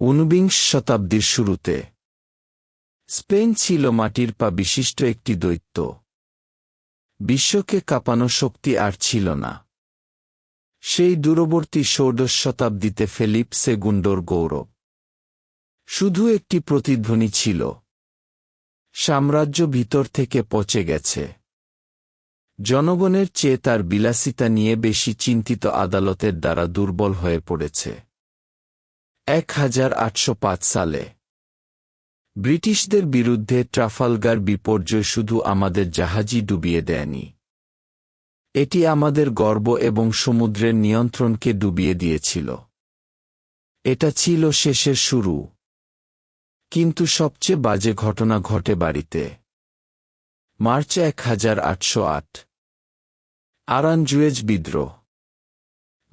ঊনবিংশ শতাব্দীর শুরুতে স্পেন ছিল মাটির পা বিশিষ্ট একটি দৈত্য। বিশ্বকে কাঁপানো শক্তি আর ছিল না। সেই দূরবর্তী ষোড়শ শতাব্দীতে ফেলিপ সেগুন্ডোর গৌরব। শুধু একটি প্রতিধ্বনি ছিল, সাম্রাজ্য ভিতর থেকে পচে গেছে। জনগণের চেয়ে তার বিলাসিতা নিয়ে বেশি চিন্তিত আদালতের দ্বারা দুর্বল হয়ে পড়েছে। 1805 সালে ব্রিটিশদের বিরুদ্ধে ট্রাফালগার বিপর্যয় শুধু আমাদের জাহাজই ডুবিয়ে দেয়নি, এটি আমাদের গর্ব এবং সমুদ্রের নিয়ন্ত্রণকে ডুবিয়ে দিয়েছিল। এটা ছিল শেষের শুরু। কিন্তু সবচেয়ে বাজে ঘটনা ঘটে বাড়িতে। মার্চ 1808 আরানজুয়েজ বিদ্রোহ।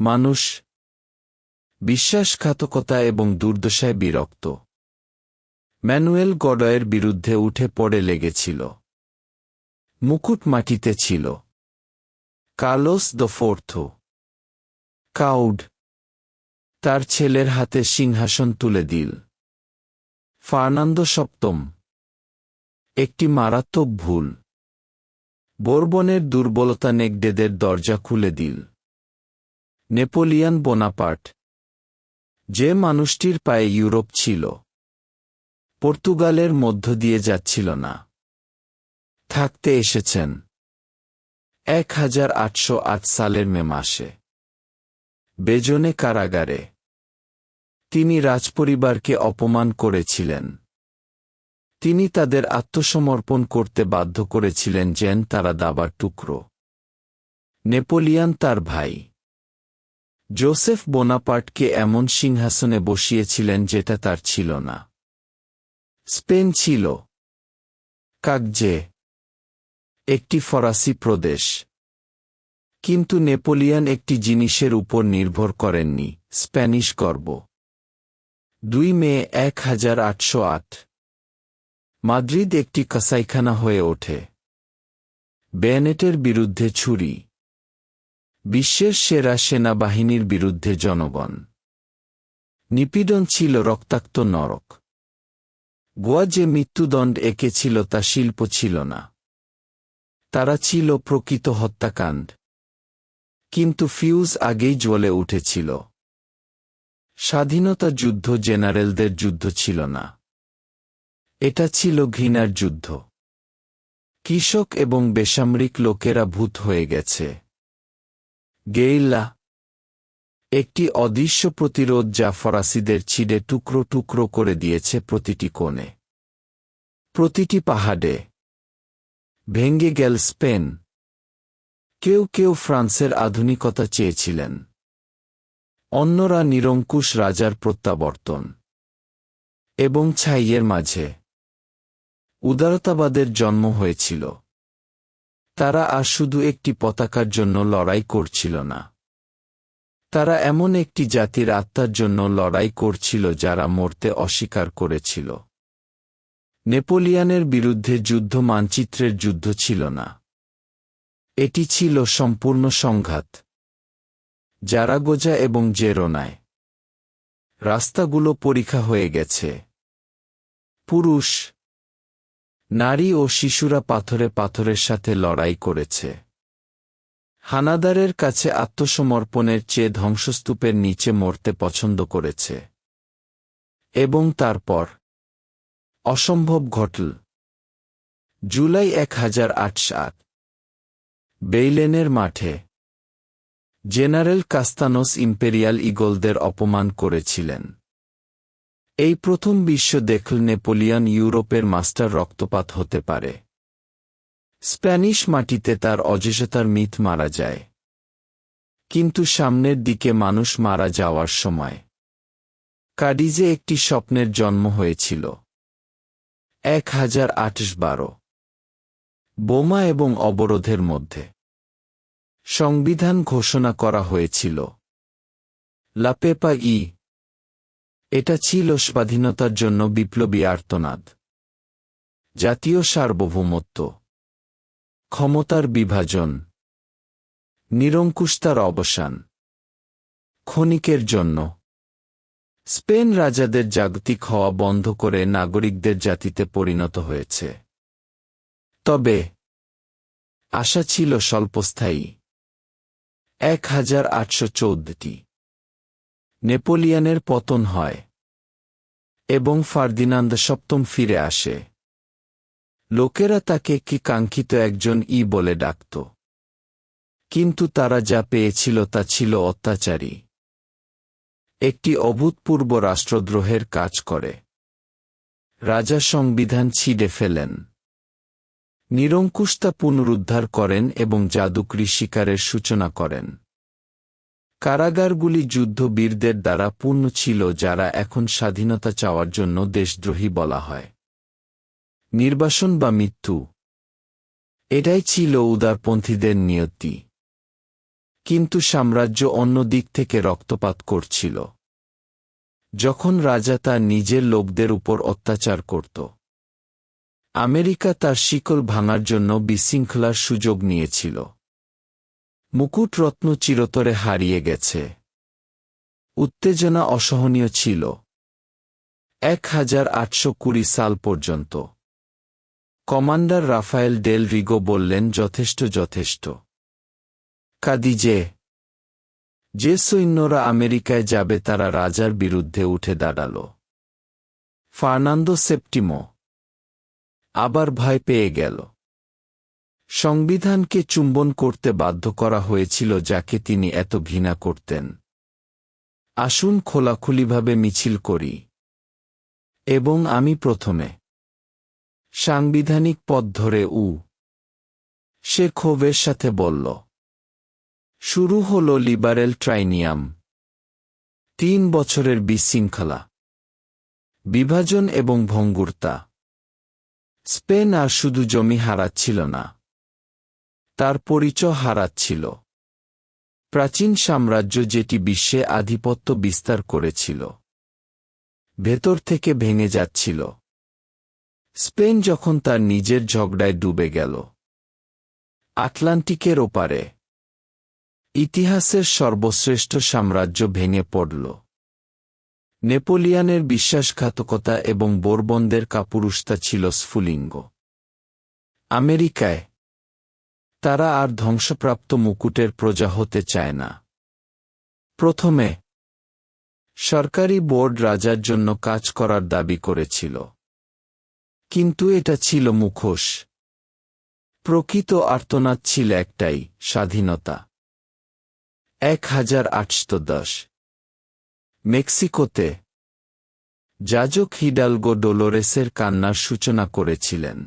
মানুষ বিশ্বাসঘাতকতা এবং দুর্দশায় বিরক্ত ম্যানুয়েল গডয়ের বিরুদ্ধে উঠে পড়ে লেগেছিল। মুকুট মাটিতে ছিল। কার্লোস দ্য ফোর্থ কাউড তার ছেলের হাতে সিংহাসন তুলে দিল। ফার্নান্দো সপ্তম একটি মারাত্মক ভুল। বোরবনের দুর্বলতা নেগডেদের দরজা খুলে দিল। নেপোলিয়ন বোনাপার্ট, যে মানুষটির পায়ে ইউরোপ ছিল, পর্তুগালের মধ্য দিয়ে যাচ্ছিল না, থাকতে এসেছেন 1808 সালের মে মাসে বেজনে কারাগারে। তিনি রাজপরিবারকে অপমান করেছিলেন। তিনি তাদের আত্মসমর্পণ করতে বাধ্য করেছিলেন যেন তারা দাবার টুকরো। নেপোলিয়ন তার ভাই জোসেফ বোনাপার্টকে এমন সিংহাসনে বসিয়েছিলেন যেটা তার ছিল না। স্পেন ছিল কাগজে একটি ফরাসি প্রদেশ। কিন্তু নেপোলিয়ন একটি জিনিসের উপর নির্ভর করেননি, স্প্যানিশ গর্ব। 2 মে 1808 মাদ্রিদ একটি কসাইখানা হয়ে ওঠে। বেনেটের বিরুদ্ধে ছুরি। বিশ্বের সেরা সেনাবাহিনীর বিরুদ্ধে জনগণ। নিপীড়ন ছিল রক্তাক্ত নরক। গোয়া যে মৃত্যুদণ্ড এঁকেছিল তা শিল্প ছিল না, তারা ছিল প্রকৃত হত্যাকাণ্ড। কিন্তু ফিউজ আগেই জ্বলে উঠেছিল। স্বাধীনতা যুদ্ধ জেনারেলদের যুদ্ধ ছিল না, এটা ছিল ঘৃণার যুদ্ধ। কৃষক এবং বেসামরিক লোকেরা ভূত হয়ে গেছে। গেইল্লা একটি অদৃশ্য প্রতিরোধ যা ফরাসিদের ছিঁড়ে টুকরো টুকরো করে দিয়েছে প্রতিটি কোণে, প্রতিটি পাহাড়ে। ভেঙে গেল স্পেন। কেউ কেউ ফ্রান্সের আধুনিকতা চেয়েছিলেন, অন্যরা নিরঙ্কুশ রাজার প্রত্যাবর্তন। এবং ছাইয়ের মাঝে উদারতাবাদের জন্ম হয়েছিল। তারা আর শুধু একটি পতাকার জন্য লড়াই করছিল না, তারা এমন একটি জাতির আত্মার জন্য লড়াই করছিল যারা মরতে অস্বীকার করেছিল। নেপোলিয়নের বিরুদ্ধে যুদ্ধ মানচিত্রের যুদ্ধ ছিল না, এটি ছিল সম্পূর্ণ সংঘাত। জারাগোজা এবং জেরোনায় রাস্তাগুলো পরীক্ষা হয়ে গেছে। পুরুষ, নারী ও শিশুরা পাথরে পাথরের সাথে লড়াই করেছে। হানাদারের কাছে আত্মসমর্পণের চেয়ে ধ্বংসস্তূপের নিচে মরতে পছন্দ করেছে। এবং তারপর অসম্ভব ঘটল। জুলাই 1808 বেইলেনের মাঠে জেনারেল কাস্তানোস ইম্পেরিয়াল ইগলদের অপমান করেছিলেন। এই প্রথম বিশ্ব দেখল নেপোলিয়ন ইউরোপের মাস্টার রক্তপাত হতে পারে। স্প্যানিশ মাটিতে তার অজেশতার মিথ মারা যায়। কিন্তু সামনের দিকে মানুষ মারা যাওয়ার সময় কাডিজে একটি স্বপ্নের জন্ম হয়েছিল। 1812 বোমা এবং অবরোধের মধ্যে সংবিধান ঘোষণা করা হয়েছিল। লা পেপা ই এটা ছিল স্বাধীনতার জন্য বিপ্লবী আর্তনাদ। জাতীয় সার্বভৌমত্ব, ক্ষমতার বিভাজন, নিরঙ্কুশতার অবসান। ক্ষণিকের জন্য স্পেন রাজাদের জাগতিক হওয়া বন্ধ করে নাগরিকদের জাতিতে পরিণত হয়েছে। তবে আশা ছিল স্বল্পস্থায়ী। 1814 নেপোলিয়নের পতন হয় এবং ফার্দিনান্দ সপ্তম ফিরে আসে। লোকেরা তাকে কি কাঙ্ক্ষিত একজন বলে ডাকত। কিন্তু তারা যা পেয়েছিল তা ছিল অত্যাচারী। একটি অভূতপূর্ব রাষ্ট্রদ্রোহের কাজ করে। রাজা সংবিধান ছিঁড়ে ফেলেন, নিরঙ্কুশতা পুনরুদ্ধার করেন এবং জাদুকরি শিকারের সূচনা করেন। কারাগারগুলি যুদ্ধবীরদের দ্বারা পূর্ণ ছিল, যারা এখন স্বাধীনতা চাওয়ার জন্য দেশদ্রোহী বলা হয়। নির্বাসন বা মৃত্যু, এটাই ছিল উদারপন্থীদের নিয়তি। কিন্তু সাম্রাজ্য অন্য দিক থেকে রক্তপাত করছিল। যখন রাজা তার নিজের লোকদের উপর অত্যাচার করত, আমেরিকা তার শিকল ভাঙার জন্য বিশৃঙ্খলার সুযোগ নিয়েছিল। মুকুট রত্ন চিরতরে হারিয়ে গেছে। উত্তেজনা অসহনীয় ছিল। 1820 সাল পর্যন্ত কমান্ডার রাফায়েল ডেল রিগো বললেন, যথেষ্ট যথেষ্ট। কাদিজে যে সৈন্যরা আমেরিকায় যাবে তারা রাজার বিরুদ্ধে উঠে দাঁড়াল। ফার্নান্দো সেপ্টিমো আবার ভয় পেয়ে গেল। সংবিধানকে চুম্বন করতে বাধ্য করা হয়েছিল, যাকে তিনি এত ঘৃণা করতেন। আসুন খোলাখুলিভাবে মিছিল করি, এবং আমি প্রথমে। সাংবিধানিক পথ ধরে সে ক্ষোভের সাথে বলল। শুরু হল লিবারেল ট্রাইনিয়াম। 3 বছরের বিশৃঙ্খলা, বিভাজন এবং ভঙ্গুরতা। স্পেন আর শুধু জমি হারাচ্ছিল না, তার পরিচয় হারাচ্ছিল। প্রাচীন সাম্রাজ্য যেটি বিশ্বে আধিপত্য বিস্তার করেছিল, ভেতর থেকে ভেঙে যাচ্ছিল। স্পেন যখন তার নিজের ঝগড়ায় ডুবে গেল, আটলান্টিকের ওপারে ইতিহাসের সর্বশ্রেষ্ঠ সাম্রাজ্য ভেঙে পড়ল। নেপোলিয়নের বিশ্বাসঘাতকতা এবং বোরবনদের কাপুরুষতা ছিল স্ফুলিঙ্গ। আমেরিকায় তারা আর ধ্বংসপ্রাপ্ত মুকুটের প্রজা হতে চায় না। প্রথমে সরকারি বোর্ড রাজার জন্য কাজ করার দাবি করেছিল, কিন্তু এটা ছিল মুখোশ। প্রকৃত আর্তনাদ ছিল একটাই, স্বাধীনতা। 1810 মেক্সিকোতে যাজক হিডালগো ডোলোরেসের কান্নার সূচনা করেছিলেন।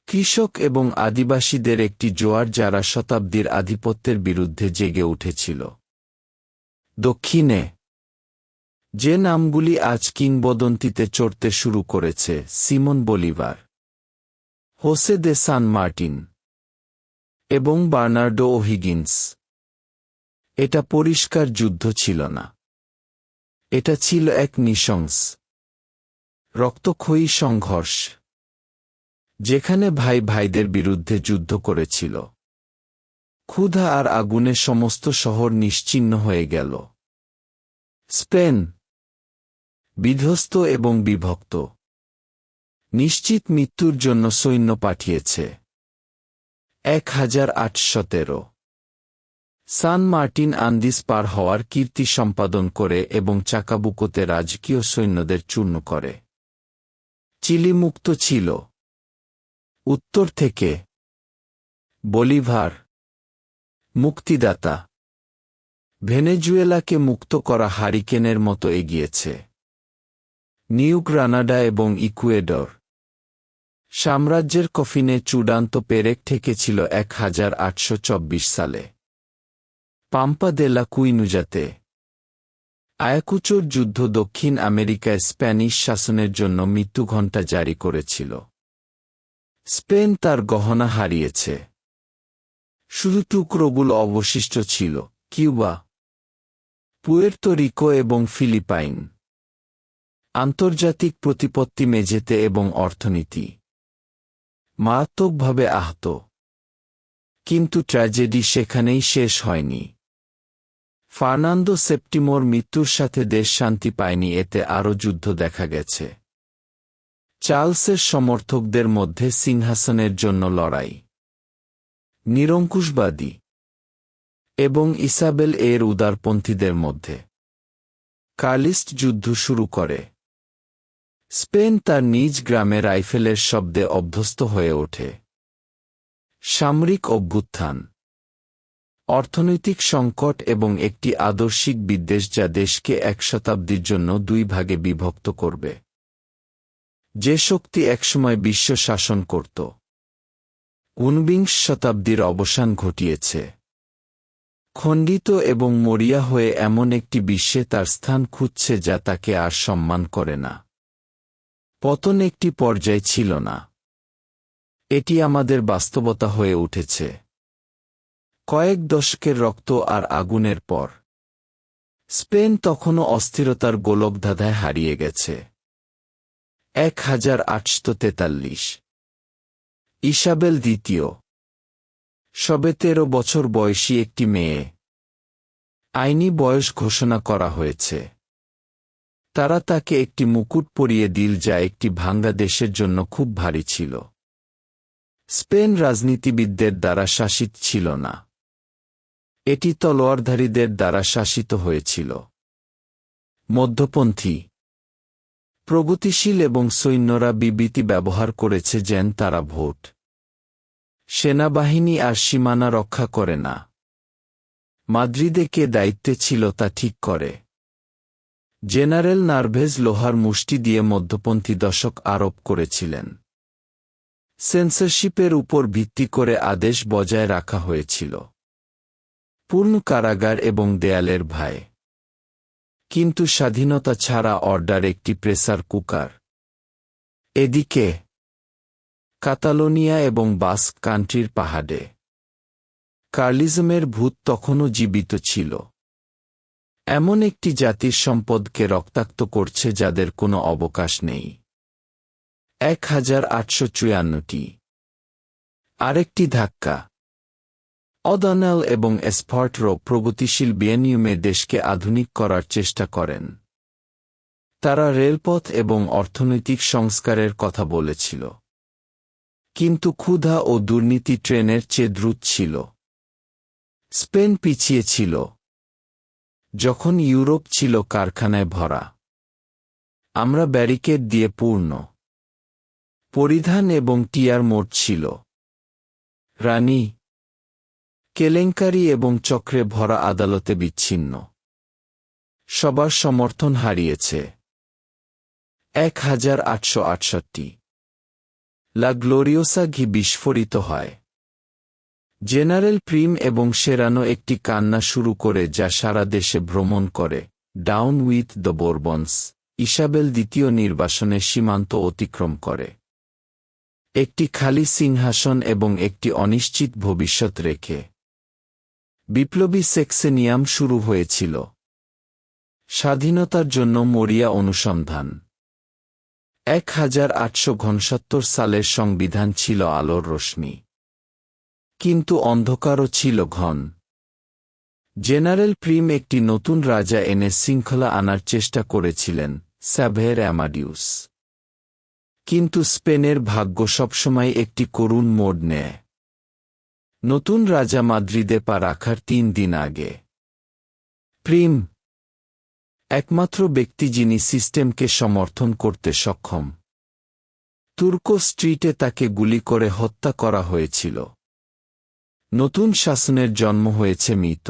কৃষক এবং আদিবাসীদের একটি জোয়ার, যারা শতাব্দীর আধিপত্যের বিরুদ্ধে জেগে উঠেছিল। দক্ষিণে যে নামগুলি আজ কিংবদন্তিতে চড়তে শুরু করেছে, সিমন বলিভার, হোসে দে সান মার্টিন এবং বার্নার্ডো ওহিগিন্স। এটা পরিষ্কার যুদ্ধ ছিল না, এটা ছিল এক নৃশংস, রক্তক্ষয়ী সংঘর্ষ, যেখানে ভাই ভাইদের বিরুদ্ধে যুদ্ধ করেছিল। ক্ষুধা আর আগুনে সমস্ত শহর নিশ্চিহ্ন হয়ে গেল। স্পেন বিধ্বস্ত এবং বিভক্ত, নিশ্চিত মৃত্যুর জন্য সৈন্য পাঠিয়েছে। 1813 সান মার্টিন আন্দিজ পার হওয়ার কীর্তি সম্পাদন করে এবং চাকাবুকোতে রাজকীয় সৈন্যদের চূর্ণ করে। চিলি মুক্ত ছিল। উত্তর থেকে বলিভার মুক্তিদাতা ভেনেজুয়েলাকে মুক্ত করা হারিকেনের মতো এগিয়েছে। নিউ গ্রানাডা এবং ইকুয়েডর সাম্রাজ্যের কফিনে চূড়ান্ত পেরেক ঠেকেছিল 1824 সালে। পাম্পা দে লা কুইনুজাতে আয়াকুচোর যুদ্ধ দক্ষিণ আমেরিকায় স্প্যানিশ শাসনের জন্য মৃত্যুঘণ্টা জারি করেছিল। স্পেন তার গহনা হারিয়েছে, শুধু টুকরোগুলো অবশিষ্ট ছিল। কিউবা, পুয়ের্তো রিকো এবং ফিলিপাইন আন্তর্জাতিক প্রতিপত্তি মেঝেতে এবং অর্থনীতি মারাত্মকভাবে আহত। কিন্তু ট্র্যাজেডি সেখানেই শেষ হয়নি। ফার্নান্দো সেপ্টিমোর মৃত্যুর সাথে দেশ শান্তি পায়নি, এতে আরও যুদ্ধ দেখা গেছে। চার্লসের সমর্থকদের মধ্যে সিংহাসনের জন্য লড়াই, নিরঙ্কুশবাদী এবং ইসাবেল এর উদারপন্থীদের মধ্যে কার্লিস্ট যুদ্ধ শুরু করে। স্পেন তার নিজ গ্রামে রাইফেলের শব্দে অভ্যস্ত হয়ে ওঠে। সামরিক অভ্যুত্থান, অর্থনৈতিক সংকট এবং একটি আদর্শিক বিদ্বেষ যা দেশকে এক শতাব্দীর জন্য দুই ভাগে বিভক্ত করবে। যে শক্তি একসময় বিশ্ব শাসন করত, ঊনবিংশ শতাব্দীর অবসান ঘটিয়েছে। খণ্ডিত এবং মরিয়া হয়ে এমন একটি বিশ্বে তার স্থান খুঁজছে যা তাকে আর সম্মান করে না। পতন একটি পর্যায় ছিল না, এটি আমাদের বাস্তবতা হয়ে উঠেছে। কয়েক দশকের রক্ত আর আগুনের পর স্পেন তখনও অস্থিরতার গোলকধাঁধায় হারিয়ে গেছে। 1843 ইসাবেল দ্বিতীয়, সবে 13 বছর বয়সী একটি মেয়ে। আইনি বয়স ঘোষণা করা হয়েছে। তারা তাকে একটি মুকুট পরিয়ে দিল যা একটি ভাঙ্গা দেশের জন্য খুব ভারী ছিল। স্পেন রাজনীতিবিদদের দ্বারা শাসিত ছিল না, এটি তলোয়ারধারীদের দ্বারা শাসিত হয়েছিল। মধ্যপন্থী, প্রগতিশীল এবং সৈন্যরা বিবৃতি ব্যবহার করেছে যেন তারা ভোট, সেনাবাহিনী আর সীমানা রক্ষা করে না। মাদ্রিদে কে দায়িত্বে ছিল তা ঠিক করে। জেনারেল নার্ভেজ লোহার মুষ্টি দিয়ে মধ্যপন্থী দশক আরোপ করেছিলেন। সেন্সরশিপের উপর ভিত্তি করে আদেশ বজায় রাখা হয়েছিল। পূর্ণ কারাগার এবং দেয়ালের ভয়। কিন্তু স্বাধীনতা ছাড়া অর্ডার একটি প্রেসার কুকার। এদিকে কাতালোনিয়া এবং বাস্ক কান্ট্রির পাহাড়ে কার্লিজমের ভূত তখনও জীবিত ছিল। এমন একটি জাতির সম্পদকে রক্তাক্ত করছে যাদের কোনো অবকাশ নেই। 1854 আরেকটি ধাক্কা। অ'ডনেল এবং এসপার্টরো প্রগতিশীল বিএনইউমে দেশকে আধুনিক করার চেষ্টা করেন। তারা রেলপথ এবং অর্থনৈতিক সংস্কারের কথা বলেছিল, কিন্তু ক্ষুধা ও দুর্নীতি ট্রেনের চেয়ে দ্রুত ছিল। স্পেন পিছিয়ে ছিল, যখন ইউরোপ ছিল কারখানায় ভরা। আমরা ব্যারিকেড দিয়ে পূর্ণ। পরিধান এবং টিয়ার মোট ছিল। রানী, কেলেঙ্কারি এবং চক্রে ভরা আদালতে বিচ্ছিন্ন। সবার সমর্থন হারিয়েছে। 1868 লা গ্লোরিওসা ঘি বিস্ফোরিত হয়। জেনারেল প্রিম এবং সেরানো একটি কান্না শুরু করে যা সারা দেশে ভ্রমণ করে। Down with the Bourbons. Isabel দ্বিতীয় নির্বাসনে সীমান্ত অতিক্রম করে, একটি খালি সিংহাসন এবং একটি অনিশ্চিত ভবিষ্যৎ রেখে। বিপ্লবী সেক্সেনিয়াম শুরু হয়েছিল। স্বাধীনতার জন্য মরিয়া অনুসন্ধান। 1869 সালের সংবিধান ছিল আলোর রশ্মি, কিন্তু অন্ধকারও ছিল ঘন। জেনারেল প্রিম একটি নতুন রাজা এনে শৃঙ্খলা আনার চেষ্টা করেছিলেন, স্যাভের অ্যামাডিউস। কিন্তু স্পেনের ভাগ্য সবসময় একটি করুণ মোড় নেয়। নতুন রাজা মাদ্রিদে পা রাখার 3 দিন আগে প্রিম, একমাত্র ব্যক্তি যিনি সিস্টেমকে সমর্থন করতে সক্ষম, তুর্কো স্ট্রিটে তাকে গুলি করে হত্যা করা হয়েছিল। নতুন শাসনের জন্ম হয়েছে মৃত,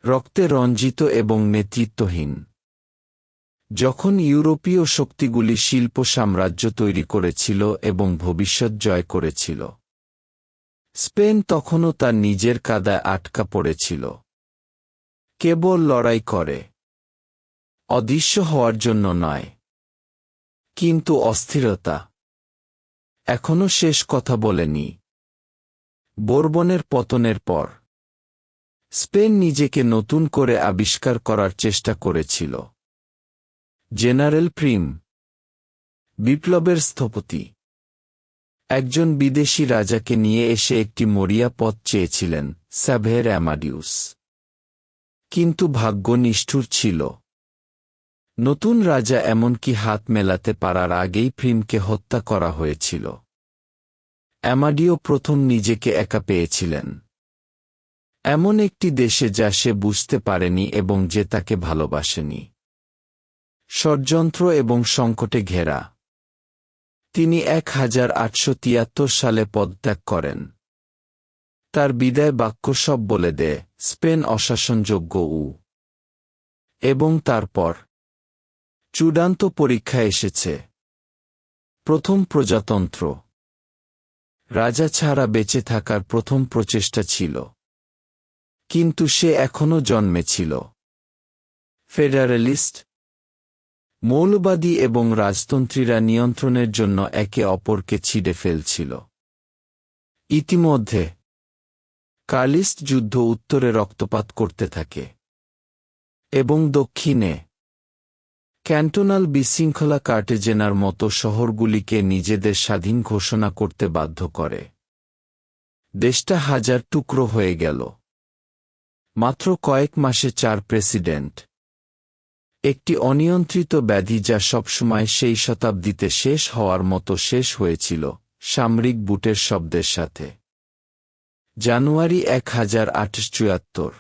রক্তে রঞ্জিত এবং নেতৃত্বহীন। যখন ইউরোপীয় শক্তিগুলি শিল্প সাম্রাজ্য তৈরি করেছিল এবং ভবিষ্যৎ জয় করেছিল, স্পেন তখনও তার নিজের কাদায় আটকা পড়েছিল। কেবল লড়াই করে, অদৃশ্য হওয়ার জন্য নয়। কিন্তু অস্থিরতা এখনও শেষ কথা বলেনি। বোরবনের পতনের পর স্পেন নিজেকে নতুন করে আবিষ্কার করার চেষ্টা করেছিল। জেনারেল প্রিম, বিপ্লবের স্থপতি, একজন বিদেশি রাজাকে নিয়ে এসে একটি মরিয়া পথ চেয়েছিলেন, স্যাভের অ্যামাডিউস। কিন্তু ভাগ্য নিষ্ঠুর ছিল। নতুন রাজা এমনকি হাত মেলাতে পারার আগেই প্রিমকে হত্যা করা হয়েছিল। অ্যামাডিও প্রথম নিজেকে একা পেয়েছিলেন এমন একটি দেশে যা সে বুঝতে পারেনি এবং যে তাকে ভালোবাসেনি। ষড়যন্ত্র এবং সংকটে ঘেরা তিনি 1873 সালে পদত্যাগ করেন। তার বিদায় বাক্য সব বলে দেয়, স্পেন অশাসনযোগ্য এবং তারপর চূড়ান্ত পরীক্ষা এসেছে। প্রথম প্রজাতন্ত্র। রাজা ছাড়া বেঁচে থাকার প্রথম প্রচেষ্টা ছিল, কিন্তু সে এখনও জন্মেছিল। ফেডারেলিস্ট, মৌলবাদী এবং রাজতন্ত্রীরা নিয়ন্ত্রণের জন্য একে অপরকে ছিঁড়ে ফেলছিল। ইতিমধ্যে কার্লিস্ট যুদ্ধ উত্তরে রক্তপাত করতে থাকে এবং দক্ষিণে ক্যান্টোনাল বিশৃঙ্খলা কার্টেজেনার মতো শহরগুলিকে নিজেদের স্বাধীন ঘোষণা করতে বাধ্য করে। দেশটা হাজার টুকরো হয়ে গেল। মাত্র কয়েক মাসে 4 প্রেসিডেন্ট। একটি অনিয়ন্ত্রিত ব্যাধি যা সবসময় সেই শতাব্দীতে শেষ হওয়ার মতো শেষ হয়েছিল, সামরিক বুটের শব্দের সাথে। জানুয়ারি 1874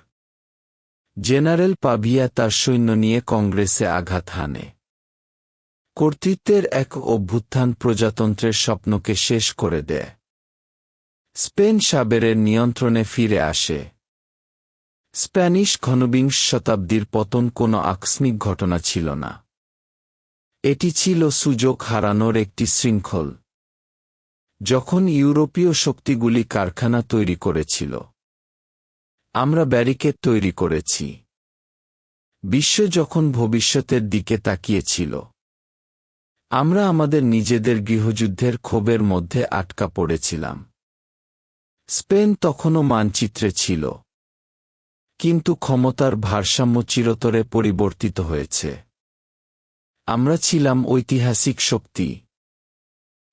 জেনারেল পাভিয়া তার সৈন্য নিয়ে কংগ্রেসে আঘাত হানে। কর্তৃত্বের এক অভ্যুত্থান প্রজাতন্ত্রের স্বপ্নকে শেষ করে দেয়। স্পেন সাবেরের নিয়ন্ত্রণে ফিরে আসে। স্প্যানিশ ঊনবিংশ শতাব্দীর পতন কোনো আকস্মিক ঘটনা ছিল না। এটি ছিল সুযোগ হারানোর একটি শৃঙ্খল। যখন ইউরোপীয় শক্তিগুলি কারখানা তৈরি করেছিল, আমরা ব্যারিকেড তৈরি করেছি। বিশ্ব যখন ভবিষ্যতের দিকে তাকিয়েছিল, আমরা আমাদের নিজেদের গৃহযুদ্ধের ক্ষোভের মধ্যে আটকা পড়েছিলাম। স্পেন তখনও মানচিত্রে ছিল, কিন্তু ক্ষমতার ভারসাম্য চিরতরে পরিবর্তিত হয়েছে। আমরা ছিলাম ঐতিহাসিক শক্তি,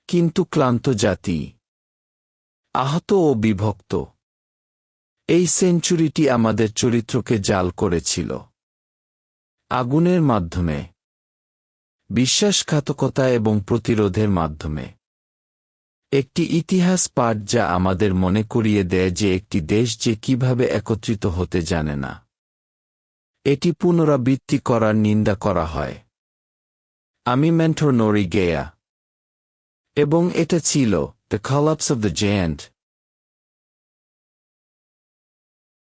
কিন্তু ক্লান্ত জাতি, আহত ও বিভক্ত। এই সেঞ্চুরিটি আমাদের চরিত্রকে জাল করেছিল। আগুনের মাধ্যমে, বিশ্বাসঘাতকতা এবং প্রতিরোধের মাধ্যমে। একটি ইতিহাস পাঠ যা আমাদের মনে করিয়ে দেয় যে একটি দেশ যে কিভাবে একত্রিত হতে জানে না, এটি পুনরাবৃত্তি করার নিন্দা করা হয়। আমি মেন্টর নরিগেয়া, এবং এটা ছিল the collapse of the giant.